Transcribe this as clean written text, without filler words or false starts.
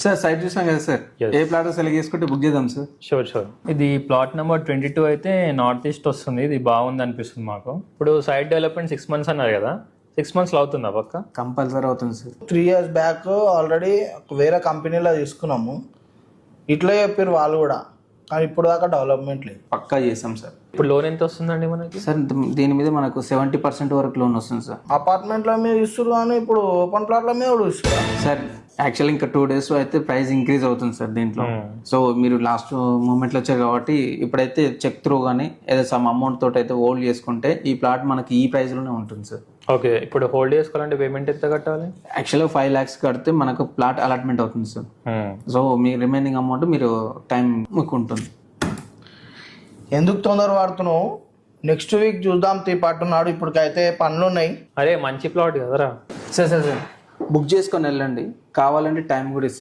Sir site చూసాం కదా sir, Yes. ఏ plot select చేసుకుంటే బుక్ చేద్దాం సార్. షూర్. ఇది ప్లాట్ నెంబర్ 22 అయితే నార్త్ ఈస్ట్ వస్తుంది. ఇది బాగుంది అనిపిస్తుంది మాకు. ఇప్పుడు సైట్ డెవలప్మెంట్ 6 months అన్నారు కదా, 6 months అవుతుందా పక్క? కంపల్సరీ అవుతుంది సార్. 3 years బ్యాక్ ఆల్రెడీ వేరే కంపెనీలో తీసుకున్నాము, ఇట్లా చెప్పారు వాళ్ళు కూడా, కానీ ఇప్పుడు దాకా డెవలప్మెంట్ లేదు. పక్కా చేసాం సార్. ఇప్పుడు లోన్ ఎంత వస్తుందండి మనకి? సార్ దీని మీద మనకు 70% వరకు లోన్ వస్తుంది సార్. అపార్ట్మెంట్లో మీద ఇస్తారు కానీ ఇప్పుడు ఓపెన్ ప్లాట్ల మీద కూడా ఇస్తారు. సార్ యాక్చువల్లీ ఇంకా 2 days అయితే ప్రైస్ ఇంక్రీజ్ అవుతుంది సార్ దీంట్లో. సో మీరు లాస్ట్ మూమెంట్లో వచ్చారు కాబట్టి ఇప్పుడైతే చెక్ త్రూ కానీ ఏదో సమ్ అమౌంట్ తోటి అయితే హోల్డ్ చేసుకుంటే ఈ ప్లాట్ మనకి ఈ ప్రైస్లోనే ఉంటుంది సార్. ఓకే, ఇప్పుడు హోల్డ్ చేసుకోవాలంటే పేమెంట్ ఎంత కట్టాలి? యాక్చువల్గా 5 lakhs కడితే మనకు ప్లాట్ అలాట్మెంట్ అవుతుంది సార్. సో మీ రిమైనింగ్ అమౌంట్ మీరు టైం మీకు ఉంటుంది. ఎందుకు తొందర పడుతున్నావు? నెక్స్ట్ వీక్ చూద్దాం పట్టున్నాడు, ఇప్పటికైతే పనులు ఉన్నాయి. అరే మంచి ప్లాట్ కదరా. సార్ బుక్ చేసుకొని వెళ్ళండి, కావాలంటే టైం కూడా